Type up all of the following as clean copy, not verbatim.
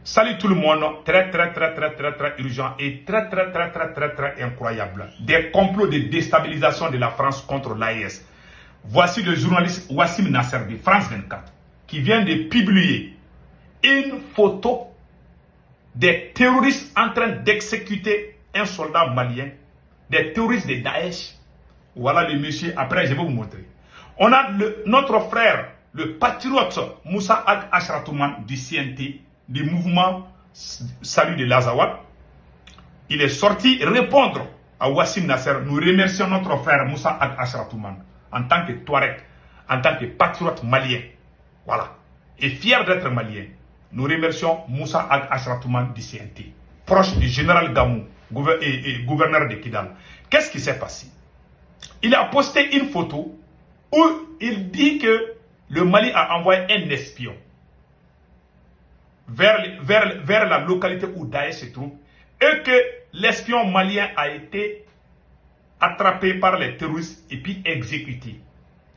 Salut tout le monde, très urgent et très incroyable. Des complots de déstabilisation de la France contre l'AES. Voici le journaliste Wassim Nasser de France 24 qui vient de publier une photo des terroristes en train d'exécuter un soldat malien, des terroristes de Daesh. Voilà le monsieur, après je vais vous montrer. On a notre frère, le patriote Moussa Ashratoumane du CNT, du mouvement Salut de l'Azawad. Il est sorti répondre à Wassim Nasser. Nous remercions notre frère Moussa Ashratoumane en tant que Touareg, en tant que patriote malien. Voilà. Et fier d'être malien. Nous remercions Moussa Ashratoumane du CNT, proche du général Gamou et gouverneur de Kidal. Qu'est-ce qui s'est passé? Il a posté une photo où il dit que le Mali a envoyé un espion vers la localité où Daesh se trouve et que l'espion malien a été attrapé par les terroristes et puis exécuté.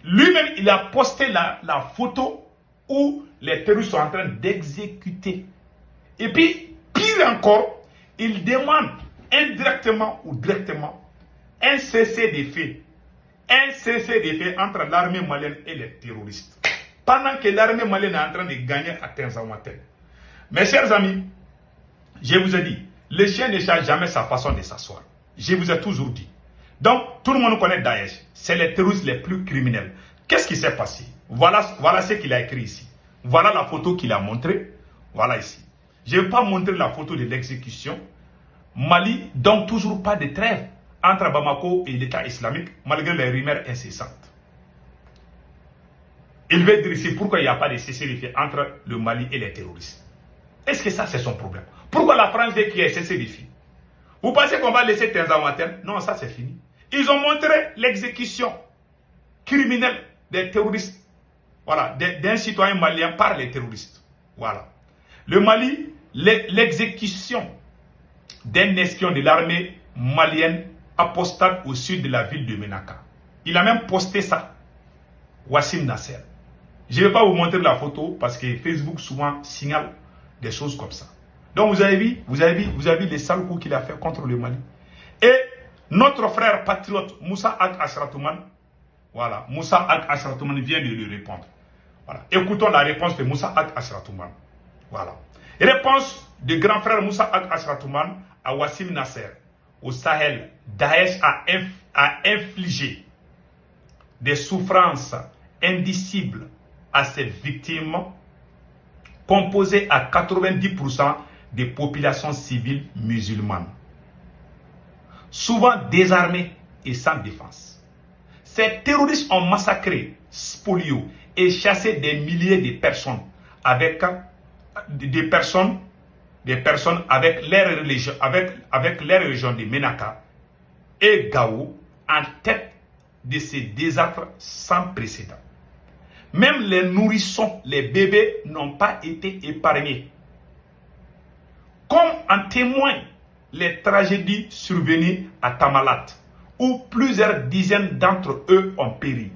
Lui-même, il a posté la photo où les terroristes sont en train d'exécuter. Et puis, pire encore, il demande indirectement ou directement un cessez-le-feu. Un cessez-le-feu entre l'armée malienne et les terroristes. Pendant que l'armée malienne est en train de gagner à Tenzawatène. Mes chers amis, je vous ai dit, le chien ne change jamais sa façon de s'asseoir. Je vous ai toujours dit. Donc, tout le monde connaît Daesh. C'est les terroristes les plus criminels. Qu'est-ce qui s'est passé? Voilà ce qu'il a écrit ici. Voilà la photo qu'il a montrée. Voilà ici. Je ne vais pas montrer la photo de l'exécution. Mali, donc toujours pas de trêve entre Bamako et l'État islamique, malgré les rumeurs incessantes. Il veut dire ici pourquoi il n'y a pas de cessez-le-feu entre le Mali et les terroristes. Est-ce que ça c'est son problème? Pourquoi la France veut qu'il y ait cessez-le-feu? Vous pensez qu'on va laisser Tenzawatène? Non, ça c'est fini. Ils ont montré l'exécution criminelle des terroristes. Voilà, d'un citoyen malien par les terroristes. Voilà. Le Mali, l'exécution d'un espion de l'armée malienne apostate au sud de la ville de Menaka. Il a même posté ça. Wassim Nasser. Je ne vais pas vous montrer la photo parce que Facebook souvent signale des choses comme ça. Donc vous avez vu les sales coups qu'il a fait contre le Mali. Et notre frère patriote Moussa Ashratoumane, voilà, Moussa Ashratoumane vient de lui répondre. Voilà. Écoutons la réponse de Moussa Ashratoumane. Voilà. Réponse du grand frère Moussa Ashratoumane à Wassim Nasser. Au Sahel, Daesh a infligé des souffrances indicibles à ses victimes, composées à 90% des populations civiles musulmanes, souvent désarmées et sans défense. Ces terroristes ont massacré, spolié et chassé des milliers de personnes avec les régions de Menaka et Gao en tête de ces désastres sans précédent. Même les nourrissons, les bébés n'ont pas été épargnés. Comme en témoignent les tragédies survenues à Tamalat, où plusieurs dizaines d'entre eux ont péri.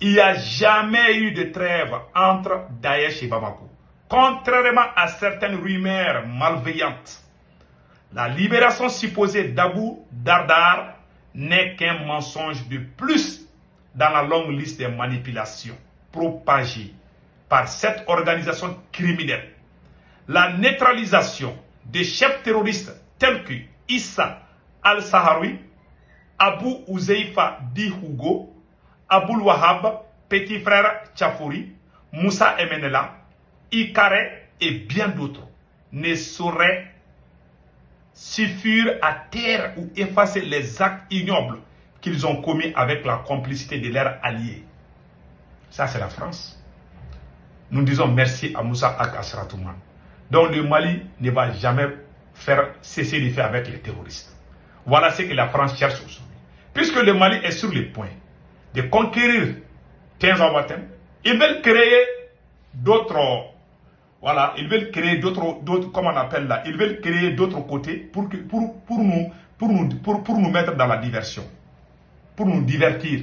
Il n'y a jamais eu de trêve entre Daesh et Bamako. Contrairement à certaines rumeurs malveillantes, la libération supposée d'Abu Dardar n'est qu'un mensonge de plus dans la longue liste des manipulations propagées par cette organisation criminelle. La neutralisation des chefs terroristes tels que Issa al-Saharoui, Abu Uzeifa Di Hugo, Aboul Wahab, petit frère Tchafouri, Moussa Emenela, Ikare et bien d'autres ne sauraient suffire à taire ou effacer les actes ignobles qu'ils ont commis avec la complicité de leurs alliés. Ça, c'est la France. Nous disons merci à Moussa Ashratoumane. Donc le Mali ne va jamais faire cesser de faire avec les terroristes. Voilà ce que la France cherche aujourd'hui. Puisque le Mali est sur le point de conquérir Tenzawatène, ils veulent créer d'autres... Voilà, ils veulent créer d'autres, comment on appelle là, ils veulent créer d'autres côtés pour nous mettre dans la diversion, pour nous divertir.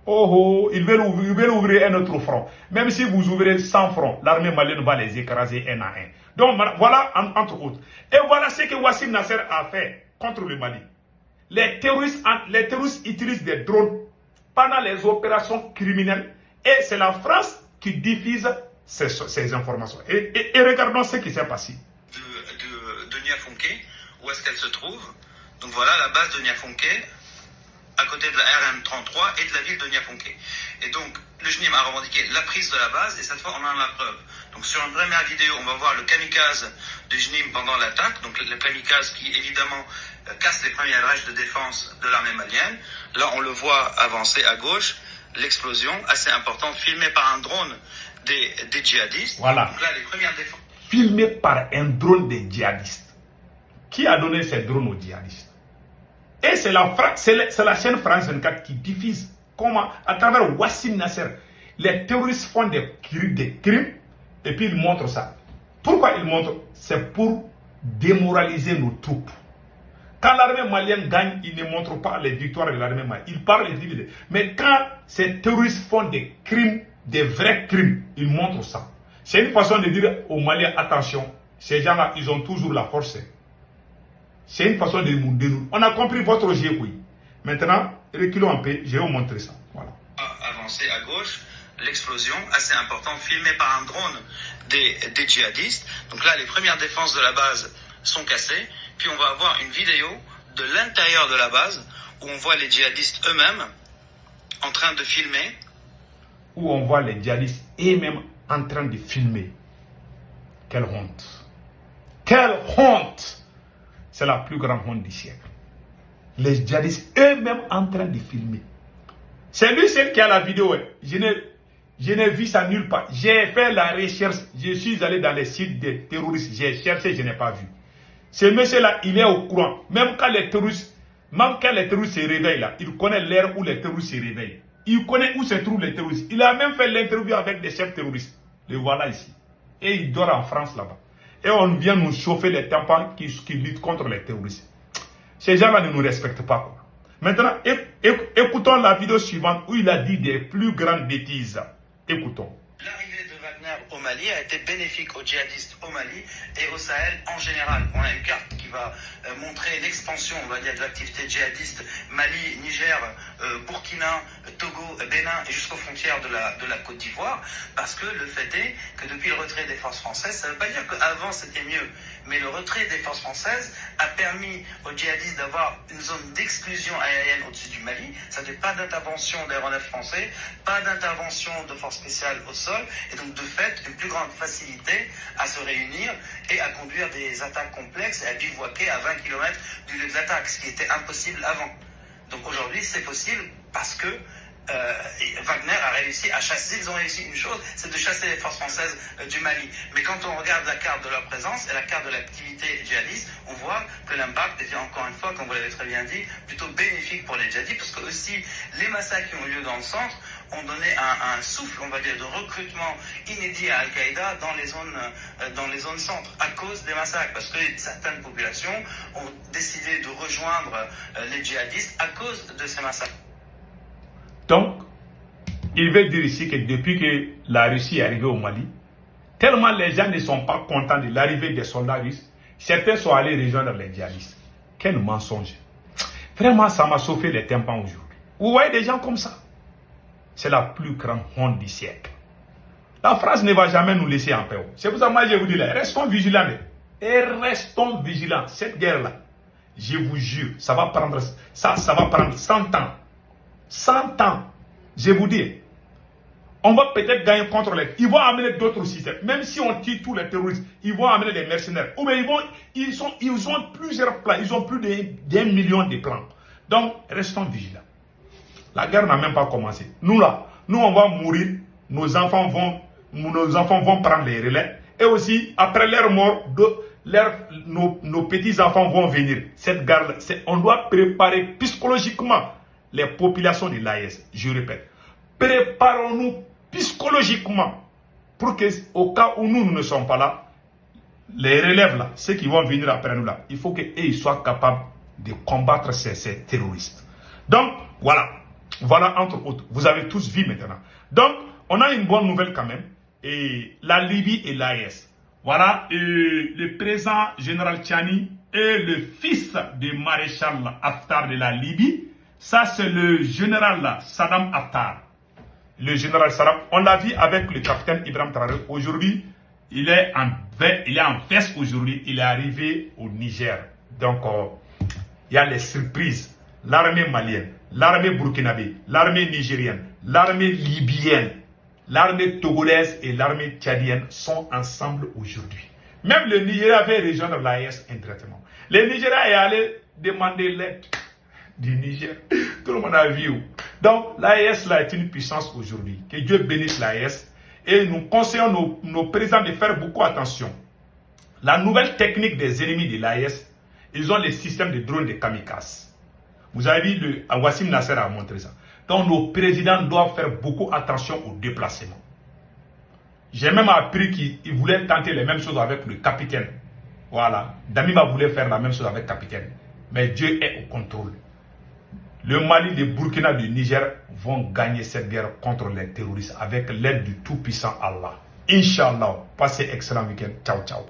Oh, ils veulent ouvrir un autre front. Même si vous ouvrez 100 fronts, l'armée malienne va les écraser un à un. Donc voilà, entre autres. Et voilà ce que Wassim Nasser a fait contre le Mali. Les terroristes utilisent des drones pendant les opérations criminelles. Et c'est la France qui diffuse ces informations. Et regardons ce qui s'est passé. De Niafonké, où est-ce qu'elle se trouve? Donc voilà la base de Niafonké, à côté de la RM33 et de la ville de Niafonké. Et donc, le JNIM a revendiqué la prise de la base, et cette fois, on en a la preuve. Donc, sur une première vidéo, on va voir le kamikaze du JNIM pendant l'attaque, donc le kamikaze qui, évidemment, casse les premières brèches de défense de l'armée malienne. Là, on le voit avancer à gauche, l'explosion, assez importante, filmée par un drone des djihadistes. Voilà. Donc là, les premières défenses. Filmée par un drone des djihadistes. Qui a donné ces drones aux djihadistes? Et c'est la chaîne France 24 qui diffuse comment, à travers Wassim Nasser, les terroristes font des crimes et puis ils montrent ça. Pourquoi ils montrent? C'est pour démoraliser nos troupes. Quand l'armée malienne gagne, ils ne montrent pas les victoires de l'armée malienne. Ils parlent des dividendes. Mais quand ces terroristes font des crimes, des vrais crimes, ils montrent ça. C'est une façon de dire aux Maliens, attention, ces gens-là, ils ont toujours la force. C'est une façon de nous. On a compris votre jeu, oui. Maintenant, reculons un peu, je vais vous montrer ça. Voilà. Avancer à gauche, l'explosion, assez importante, filmée par un drone des djihadistes. Donc là, les premières défenses de la base sont cassées. Puis on va avoir une vidéo de l'intérieur de la base où on voit les djihadistes eux-mêmes en train de filmer. Où on voit les djihadistes eux-mêmes en train de filmer. Quelle honte. Quelle honte. C'est la plus grande honte du siècle. Les djihadistes eux-mêmes en train de filmer. C'est lui seul qui a la vidéo. Je n'ai vu ça nulle part. J'ai fait la recherche. Je suis allé dans les sites des terroristes. J'ai cherché, je n'ai pas vu. Ce monsieur-là, il est au courant. Même quand les terroristes se réveillent là, il connaît l'heure où les terroristes se réveillent. Il connaît où se trouvent les terroristes. Il a même fait l'interview avec des chefs terroristes. Le voilà ici. Et il dort en France là-bas. Et on vient nous chauffer les tympans qui luttent contre les terroristes. Ces gens-là ne nous respectent pas, quoi. Maintenant, écoutons la vidéo suivante où il a dit des plus grandes bêtises. Écoutons. L'arrivée de Wagner au Mali a été bénéfique aux djihadistes au Mali et au Sahel en général. On a une carte qui va montrer l'expansion, on va dire, de l'activité djihadiste Mali, Niger, Burkina, Togo, Bénin et jusqu'aux frontières de la Côte d'Ivoire. Parce que le fait est que depuis le retrait des forces françaises, ça ne veut pas dire qu'avant c'était mieux, mais le retrait des forces françaises a permis aux djihadistes d'avoir une zone d'exclusion aérienne au-dessus du Mali. Ça ne fait pas d'intervention d'aéronefs français, pas d'intervention de forces spéciales au sol, et donc de fait une plus grande facilité à se réunir et à conduire des attaques complexes et à bivouaquer à 20 km du lieu de l'attaque, ce qui était impossible avant. Donc aujourd'hui c'est possible parce que Wagner a réussi à chasser, ils ont réussi une chose, c'est de chasser les forces françaises du Mali. Mais quand on regarde la carte de leur présence et la carte de l'activité djihadiste, on voit que l'impact était encore une fois, comme vous l'avez très bien dit, plutôt bénéfique pour les djihadistes, parce que aussi les massacres qui ont lieu dans le centre ont donné un souffle, on va dire, de recrutement inédit à Al-Qaïda dans les zones centres, à cause des massacres, parce que certaines populations ont décidé de rejoindre les djihadistes à cause de ces massacres. Donc, il veut dire ici que depuis que la Russie est arrivée au Mali, tellement les gens ne sont pas contents de l'arrivée des soldats russes, certains sont allés rejoindre les djihadistes. Quel mensonge. Vraiment, ça m'a chauffé les tympans aujourd'hui. Vous voyez des gens comme ça? C'est la plus grande honte du siècle. La France ne va jamais nous laisser en paix. C'est pour ça que moi je vous dis là, restons vigilants. Et restons vigilants. Cette guerre-là, je vous jure, ça va prendre 100 ans. 100 ans, je vous dis, on va peut-être gagner contre les... Ils vont amener d'autres systèmes. Même si on tue tous les terroristes, ils vont amener des mercenaires. Ou bien ils ont plusieurs plans. Ils ont plus d'1 million de plans. Donc, restons vigilants. La guerre n'a même pas commencé. Nous là, on va mourir. Nos enfants vont prendre les relais. Et aussi, après leur mort, nos petits-enfants vont venir. Cette guerre, on doit préparer psychologiquement les populations de l'AES, je répète, préparons-nous psychologiquement pour que, au cas où nous ne sommes pas là, les relèves là, ceux qui vont venir après nous là, il faut qu'ils soient capables de combattre ces terroristes. Donc, voilà. Voilà, entre autres. Vous avez tous vu maintenant. Donc, on a une bonne nouvelle quand même. Et la Libye et l'AES. Voilà, le président général Tchani est le fils du maréchal Haftar de la Libye. Ça, c'est le général Saddam Haftar. Le général Saddam, on l'a vu avec le capitaine Ibrahim Traoré. Aujourd'hui, il est en veste aujourd'hui. Il est arrivé au Niger. Donc, il y a les surprises. L'armée malienne, l'armée burkinabé, l'armée nigérienne, l'armée libyenne, l'armée togolaise et l'armée tchadienne sont ensemble aujourd'hui. Même le Nigeria avait rejoindre l'AES indirectement. Le Nigeria est allé demander l'aide du Niger. Tout le monde a vu. Donc l'AES là est une puissance aujourd'hui. Que Dieu bénisse l'AES. Et nous conseillons nos présidents de faire beaucoup attention. La nouvelle technique des ennemis de l'AES, ils ont les systèmes de drones de kamikazes. Vous avez vu, Wassim Nasser a montré ça. Donc nos présidents doivent faire beaucoup attention au déplacement. J'ai même appris qu'ils voulaient tenter les mêmes choses avec le capitaine. Voilà. Damima voulait faire la même chose avec le capitaine. Mais Dieu est au contrôle. Le Mali, le Burkina, le Niger vont gagner cette guerre contre les terroristes avec l'aide du tout-puissant Allah. Inch'Allah. Passez excellent week-end. Ciao, ciao.